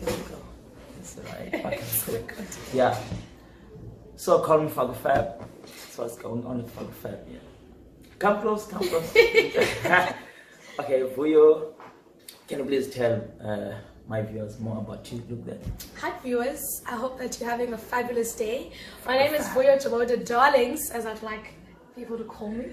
There we go. That's right. Okay. Yeah. So call me Fab. That's what's going on with Fab. Yeah. Come close. Okay, Vuyo, can you please tell my viewers more about you? Look there. Hi viewers, I hope that you're having a fabulous day. My name is Vuyo Joboda Darlings, as I'd like people to call me.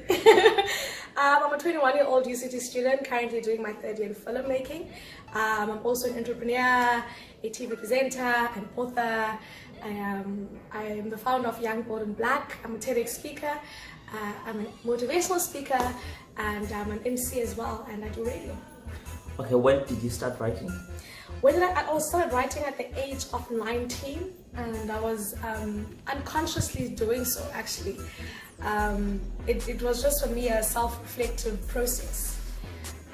I'm a 21-year-old UCT student, currently doing my third year in filmmaking. I'm also an entrepreneur, a TV presenter, an author. I am the founder of Young, Bold and Black. I'm a TEDx speaker. I'm a motivational speaker, and I'm an MC as well, and I do radio. Okay, when did you start writing? I started writing at the age of 19, and I was unconsciously doing so actually. It was just for me a self-reflective process.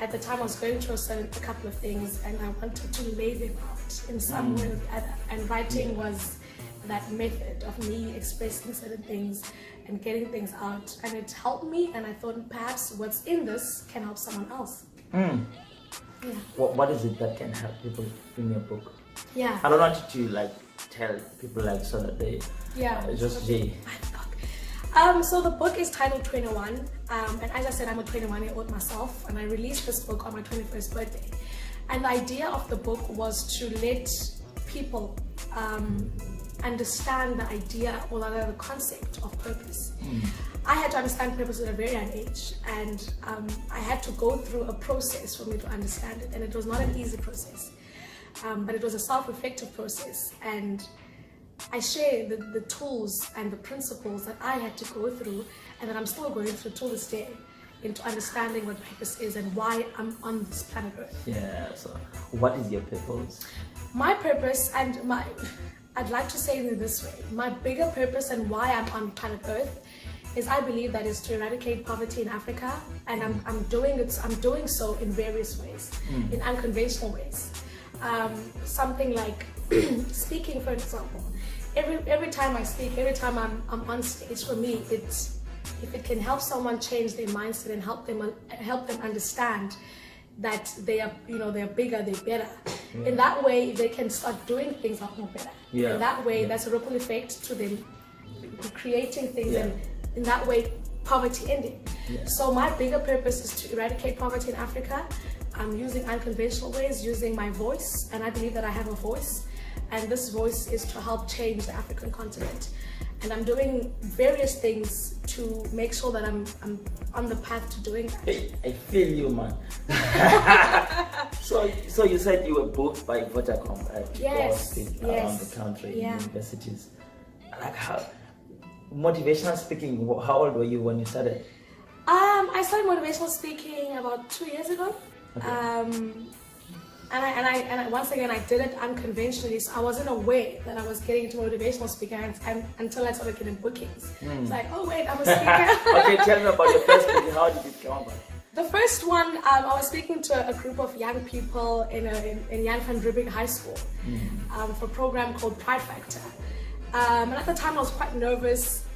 At the time I was going through a couple of things, and I wanted to lay them out in some way or the other, and writing was that method of me expressing certain things and getting things out, and it helped me, and I thought perhaps what's in this can help someone else. Yeah. What is it that can help people in your book? Yeah. I don't want you to tell people so that they just so the book is titled 21, and as I said, I'm a 21-year-old myself, and I released this book on my 21st birthday. And the idea of the book was to let people understand the idea, or rather the concept of purpose. I had to understand purpose at a very young age, and I had to go through a process for me to understand it, and it was not an easy process, but it was a self-reflective process, and I share the tools and the principles that I had to go through, and that I'm still going through to this day, into understanding what purpose is and why I'm on this planet Earth. Yeah, so what is your purpose? My purpose, and I'd like to say it this way, my bigger purpose and why I'm on planet Earth is I believe that is to eradicate poverty in Africa, and I'm doing so in various ways, in unconventional ways. Something like speaking, for example. Every time I speak, every time I'm on stage, for me, if it can help someone change their mindset and help them understand that they are bigger, they're better. Yeah. In that way, they can start doing things a lot more better. Yeah. In that way, that's a ripple effect to them creating things, and in that way, poverty ending. Yeah. So my bigger purpose is to eradicate poverty in Africa. I'm using unconventional ways, using my voice, and I believe that I have a voice, and this voice is to help change the African continent. And I'm doing various things to make sure that I'm on the path to doing that. Hey, I feel you, man. So you said you were booked by Vodacom, right? Yes. Around the country, in universities. How motivational speaking, how old were you when you started? I started motivational speaking about 2 years ago. Okay. And once again, I did it unconventionally, so I wasn't aware that I was getting into motivational speaking until I started getting bookings. It's like, oh wait, I'm a speaker. Okay, tell me about your first booking. How did it come about? The first one, I was speaking to a group of young people in Jan van Riebeeck High School for a program called Pride Factor. And at the time I was quite nervous,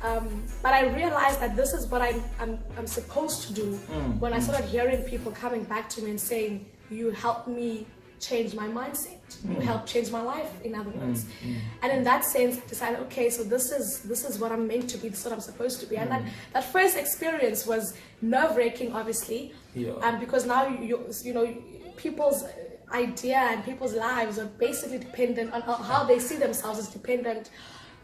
but I realized that this is what I'm supposed to do when I started hearing people coming back to me and saying, you helped me change my mindset, you helped change my life, in other words. And in that sense, I decided, okay, so this is what I'm meant to be, this is what I'm supposed to be. And that first experience was nerve-wracking, obviously, because now you know people's idea and people's lives are basically dependent on how they see themselves, is dependent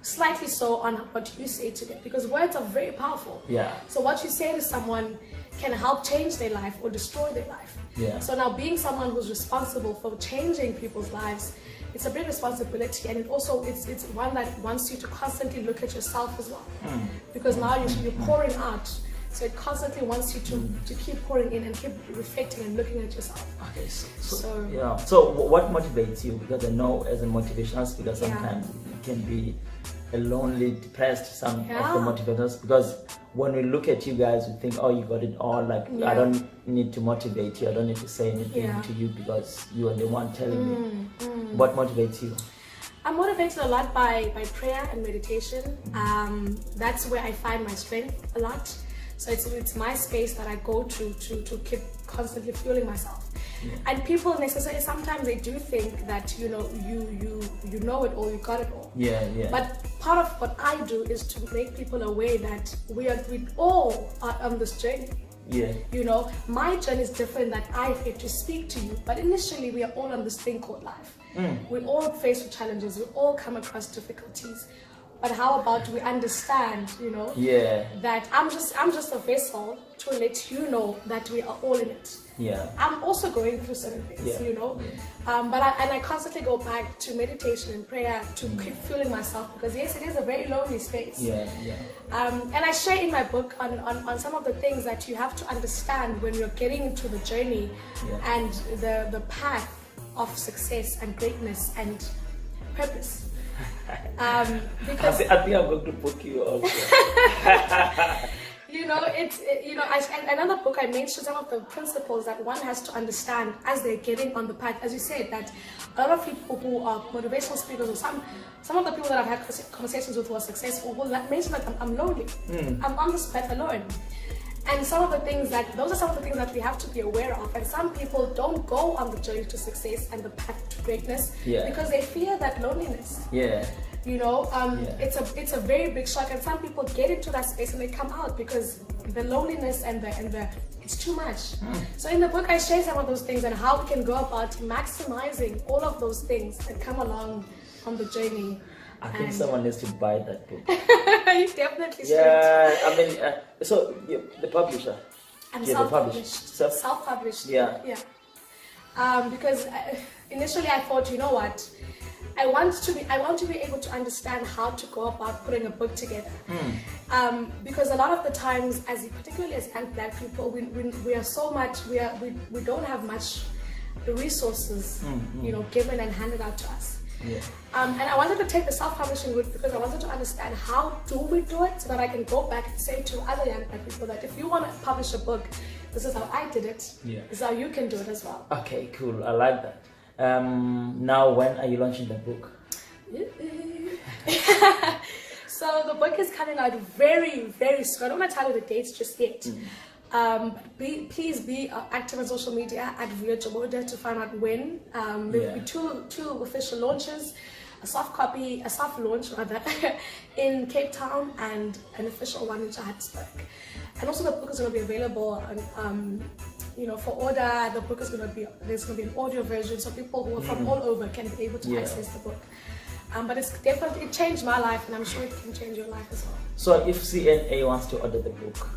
slightly so on what you say to them, because words are very powerful. So what you say to someone can help change their life or destroy their life. So now, being someone who's responsible for changing people's lives, it's a big responsibility, and it's one that wants you to constantly look at yourself as well, because now you're pouring out. So it constantly wants you to keep pouring in and keep reflecting and looking at yourself. Okay, so what motivates you? Because I know as a motivational speaker, sometimes it can be a lonely, depressed, some of the motivators, because when we look at you guys, we think, oh, you got it all, I don't need to motivate you, I don't need to say anything to you because you are the one telling me. What motivates you? I'm motivated a lot by prayer and meditation. That's where I find my strength a lot. So it's my space that I go to keep constantly fueling myself. And people necessarily, sometimes they do think that, you know, you know it all, you got it all. But part of what I do is to make people aware that we all are on this journey. You know, my journey is different, that I get to speak to you, but initially we are all on this thing called life. We all face with challenges, we all come across difficulties. But how about we understand, you know, that I'm just a vessel to let you know that we are all in it. I'm also going through certain things, you know, but I constantly go back to meditation and prayer to keep fueling myself, because yes, it is a very lonely space. And I share in my book on some of the things that you have to understand when you're getting into the journey and the path of success and greatness and purpose. Because I think I'm going to book you also. You know, another book I mentioned some of the principles that one has to understand as they're getting on the path. As you said, that a lot of people who are motivational speakers, or some of the people that I've had conversations with who are successful, will mention that I'm lonely. I'm on this path alone. And those are some of the things that we have to be aware of. And some people don't go on the journey to success and the path to greatness because they fear that loneliness. You know, it's a very big shock, and some people get into that space and they come out because the loneliness and the it's too much. So in the book I share some of those things and how we can go about maximizing all of those things that come along on the journey. I think someone needs to buy that book. You definitely should. I mean, so the publisher. I'm self-published. Self-published. Because initially I thought, you know what, I want to be able to understand how to go about putting a book together. Because a lot of the times, particularly as young Black people, we are so much, we don't have much resources, you know, given and handed out to us. And I wanted to take the self-publishing route because I wanted to understand how do we do it, so that I can go back and say to other young Black people that if you want to publish a book, this is how I did it. This is how you can do it as well. Okay, cool. I like that. Now, when are you launching the book? So the book is coming out very, very soon. I don't want to tell you the dates just yet. Please be active on social media at Vuyo Joboda to find out when. There will be two official launches, a soft launch rather, in Cape Town, and an official one in Johannesburg. And also the book is going to be available you know, for order. The book is there's going to be an audio version, so people who are from all over can be able to access the book. But it changed my life, and I'm sure it can change your life as well. So if CNA wants to order the book,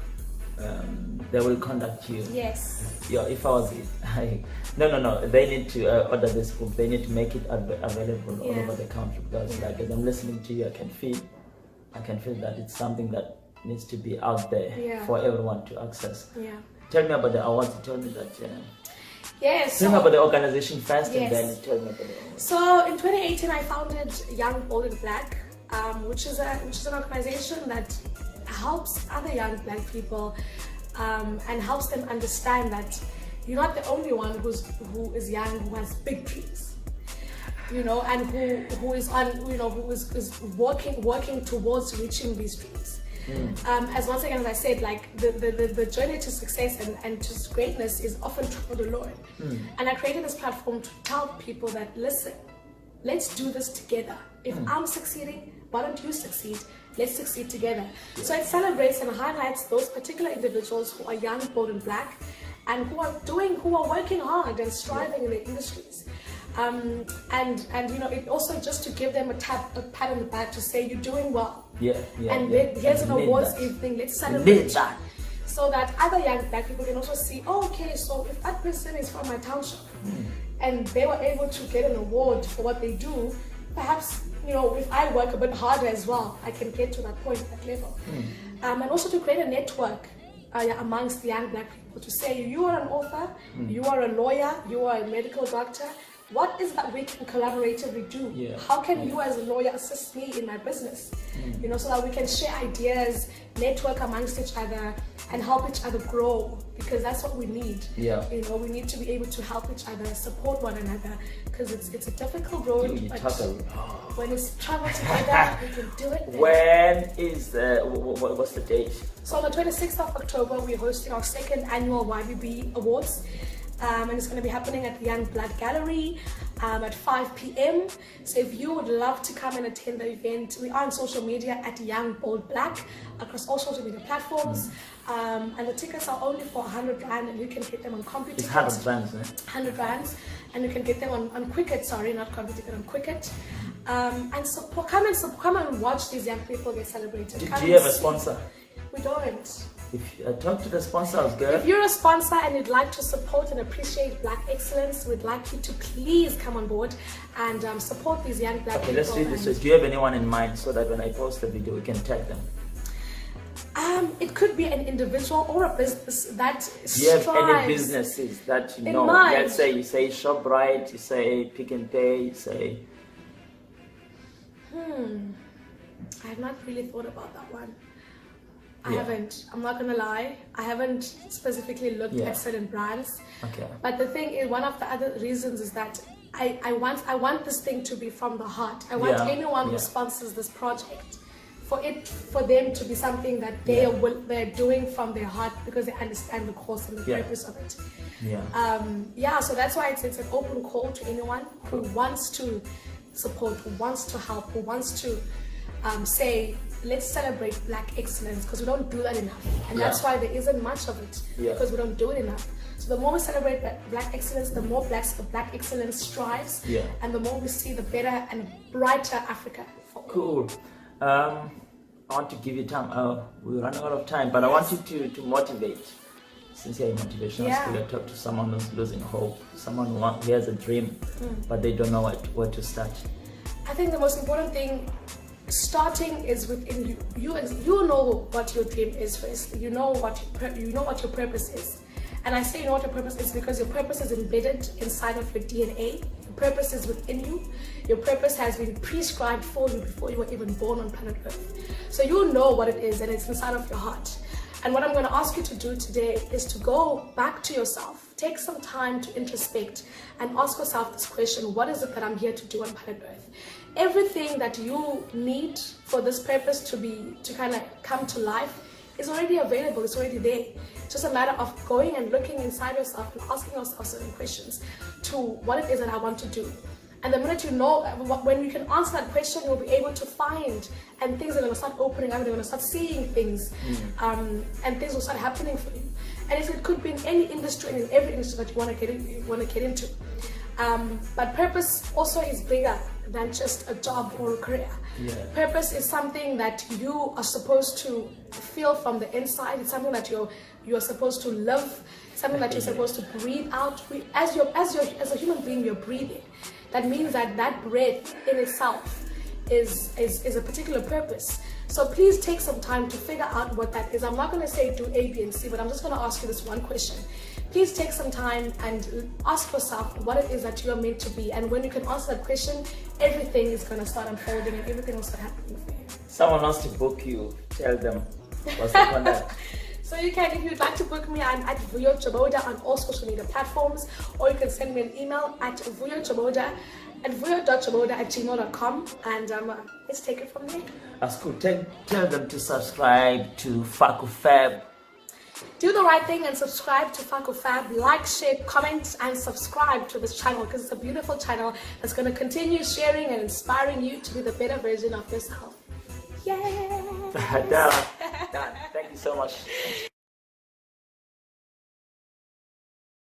they will contact you. Yes. Yeah, if I was no, they need to order this book. They need to make it available all over the country, because like as I'm listening to you, I can feel that it's something that needs to be out there for everyone to access. Tell me about the awards. Tell me that. Tell me about the organization first, and then tell me about the awards. So in 2018, I founded Young, Bold and Black, which is an organization that helps other young Black people and helps them understand that you're not the only one who is young, who has big dreams, you know, and who is working towards reaching these dreams. As once again, as I said, like the journey to success and to greatness is often traveled alone. And I created this platform to tell people that, listen, let's do this together. If I'm succeeding, why don't you succeed? Let's succeed together. So it celebrates and highlights those particular individuals who are young, bold and Black, and who are working hard and striving in their industries. And you know, it also just to give them a pat on the back to say you're doing well. Here's an awards evening. Let's celebrate that, so that other young Black people can also see. Oh, okay, so if that person is from my township and they were able to get an award for what they do, perhaps, you know, if I work a bit harder as well, I can get to that point, that level. And also to create a network amongst the young Black people to say, you are an author, you are a lawyer, you are a medical doctor. What is that we can collaboratively do? How can you as a lawyer assist me in my business? You know, so that we can share ideas, network amongst each other, and help each other grow, because that's what we need. You know, we need to be able to help each other, support one another, because it's a difficult road. When it's traveled together, we can do it. When is what's the date? So on the 26th of October, we're hosting our second annual YBB Awards. and it's going to be happening at the Young Blood Gallery at 5 p.m. So if you would love to come and attend the event, we are on social media at Young Bold Black across all social media platforms. And the tickets are only for 100 Rand, and you can get them on Computer. It's 100 Rands, eh? 100 Rands, and you can get them on Quicket. Sorry, not Computer, on Quicket. And so come and watch these young people get celebrated. Do you have a sponsor? We don't. If talk to the sponsors, girl. If you're a sponsor and you'd like to support and appreciate Black excellence, we'd like you to please come on board and support these young Black people. Let's do this. So do you have anyone in mind so that when I post the video, we can tag them? It could be an individual or a business that strives. Do you have any businesses that you know? Let's say you say ShopRite, you say Pick and Pay, you say... I have not really thought about that one. I haven't. I'm not gonna lie. I haven't specifically looked at certain brands. Okay. But the thing is, one of the other reasons is that I want this thing to be from the heart. I want anyone who sponsors this project for them to be something that they're doing from their heart because they understand the cause and the purpose of it. So that's why it's an open call to anyone who wants to support, who wants to help, who wants to say, let's celebrate Black excellence, because we don't do that enough, and that's why there isn't much of it, because we don't do it enough. So the more we celebrate Black excellence, the more Black excellence strives, and the more we see the better and brighter Africa. Cool. I want to give you time. We're running out of time, but I want you to motivate. Since you're a motivational speaker, talk to someone who's losing hope, someone who has a dream, but they don't know where to start. I think the most important thing, starting is within you. You know what your dream is first. You know what your purpose is. And I say you know what your purpose is because your purpose is embedded inside of your DNA. Your purpose is within you. Your purpose has been prescribed for you before you were even born on planet Earth. So you know what it is, and it's inside of your heart. And what I'm going to ask you to do today is to go back to yourself. Take some time to introspect and ask yourself this question: what is it that I'm here to do on planet Earth? Everything that you need for this purpose to kind of come to life is already available, it's already there. It's just a matter of going and looking inside yourself and asking yourself certain questions to what it is that I want to do. And the minute you know, when you can answer that question, you'll be able to find, and things are going to start opening up, and you're going to start seeing things, and things will start happening for you. And it could be in any industry and in every industry that you want to get into. But purpose also is bigger than just a job or a career. Purpose is something that you are supposed to feel from the inside. It's something that you're supposed to live, something that you're supposed to breathe out. As a human being, you're breathing. That means that breath in itself is a particular purpose. So please take some time to figure out what that is. I'm not going to say do A, B, and C, but I'm just going to ask you this one question. Please take some time and ask yourself what it is that you are meant to be. And when you can answer that question, everything is going to start unfolding and everything will start happening for you. Someone wants to book you. Tell them. What's the contact? So you can, if you'd like to book me, I'm at Vuyo Joboda on all social media platforms, or you can send me an email at vuyo.joboda@gmail.com, and let's take it from there. That's cool. Tell them to subscribe to Fab. Do the right thing and subscribe to Fab. Like, share, comment, and subscribe to this channel because it's a beautiful channel that's going to continue sharing and inspiring you to be the better version of yourself. Yay! Done. Thank you so much.